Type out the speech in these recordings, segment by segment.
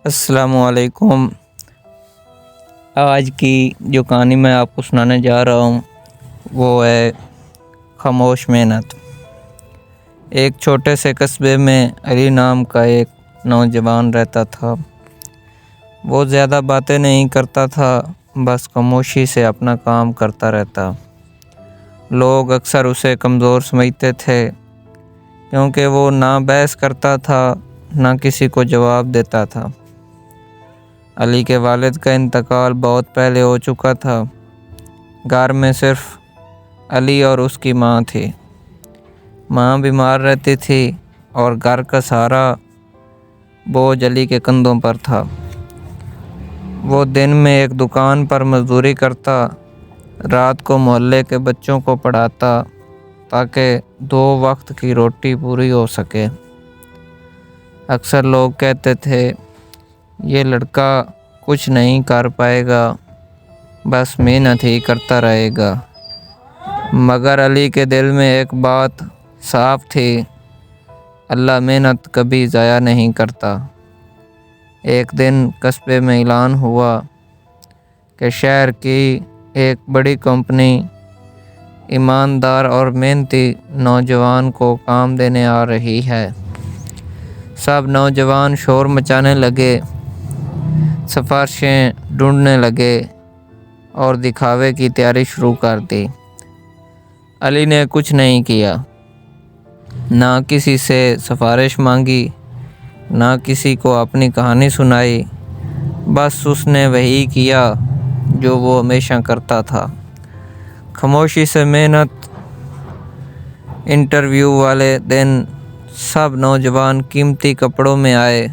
السلام علیکم۔ آج کی جو کہانی میں آپ کو سنانے جا رہا ہوں وہ ہے خاموش محنت۔ ایک چھوٹے سے قصبے میں علی نام کا ایک نوجوان رہتا تھا۔ وہ زیادہ باتیں نہیں کرتا تھا، بس خاموشی سے اپنا کام کرتا رہتا۔ لوگ اکثر اسے کمزور سمجھتے تھے کیونکہ وہ نہ بحث کرتا تھا نہ کسی کو جواب دیتا تھا۔ علی کے والد کا انتقال بہت پہلے ہو چکا تھا۔ گھر میں صرف علی اور اس کی ماں تھی۔ ماں بیمار رہتی تھی اور گھر کا سارا بوجھ علی کے کندھوں پر تھا۔ وہ دن میں ایک دکان پر مزدوری کرتا، رات کو محلے کے بچوں کو پڑھاتا تاکہ 2 وقت کی روٹی پوری ہو سکے۔ اکثر لوگ کہتے تھے یہ لڑکا کچھ نہیں کر پائے گا، بس محنت ہی کرتا رہے گا۔ مگر علی کے دل میں ایک بات صاف تھی، اللہ محنت کبھی ضائع نہیں کرتا۔ ایک دن قصبے میں اعلان ہوا کہ شہر کی ایک بڑی کمپنی ایماندار اور محنتی نوجوان کو کام دینے آ رہی ہے۔ سب نوجوان شور مچانے لگے، سفارشیں ڈھونڈنے لگے اور دکھاوے کی تیاری شروع کر دی۔ علی نے کچھ نہیں کیا، نہ کسی سے سفارش مانگی، نہ کسی کو اپنی کہانی سنائی، بس اس نے وہی کیا جو وہ ہمیشہ کرتا تھا، خاموشی سے محنت۔ انٹرویو والے دن سب نوجوان قیمتی کپڑوں میں آئے،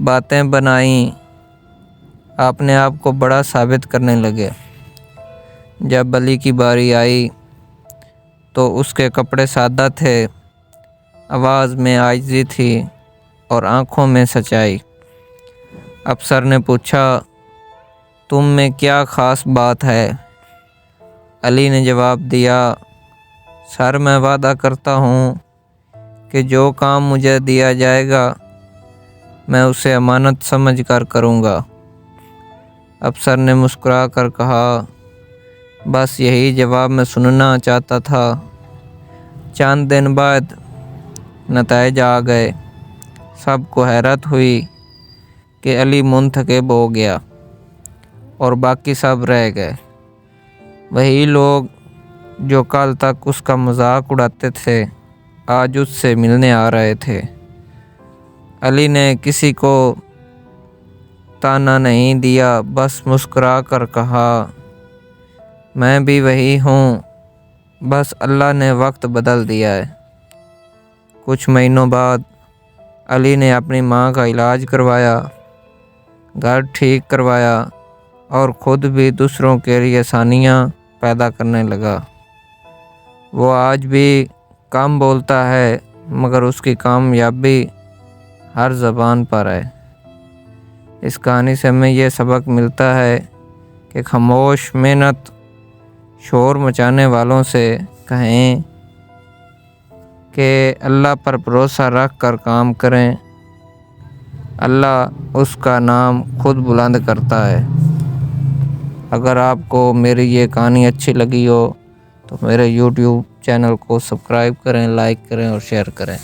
باتیں بنائیں، اپنے آپ کو بڑا ثابت کرنے لگے۔ جب علی کی باری آئی تو اس کے کپڑے سادہ تھے، آواز میں عاجزی تھی اور آنکھوں میں سچائی۔ افسر نے پوچھا تم میں کیا خاص بات ہے؟ علی نے جواب دیا سر میں وعدہ کرتا ہوں کہ جو کام مجھے دیا جائے گا میں اسے امانت سمجھ کر کروں گا۔ افسر نے مسکرا کر کہا بس یہی جواب میں سننا چاہتا تھا۔ چند دن بعد نتائج آ گئے۔ سب کو حیرت ہوئی کہ علی منتخب ہو گیا اور باقی سب رہ گئے۔ وہی لوگ جو کل تک اس کا مذاق اڑاتے تھے آج اس سے ملنے آ رہے تھے۔ علی نے کسی کو طعنہ نہیں دیا، بس مسکرا کر کہا میں بھی وہی ہوں، بس اللہ نے وقت بدل دیا ہے۔ کچھ مہینوں بعد علی نے اپنی ماں کا علاج کروایا، گھر ٹھیک کروایا اور خود بھی دوسروں کے لیے آسانیاں پیدا کرنے لگا۔ وہ آج بھی کم بولتا ہے مگر اس کی کامیابی ہر زبان پر ہے۔ اس کہانی سے ہمیں یہ سبق ملتا ہے کہ خاموش محنت شور مچانے والوں سے کہیں کہ اللہ پر بھروسہ رکھ کر کام کریں، اللہ اس کا نام خود بلند کرتا ہے۔ اگر آپ کو میری یہ کہانی اچھی لگی ہو تو میرے YouTube چینل کو سبسکرائب کریں، لائک کریں اور شیئر کریں۔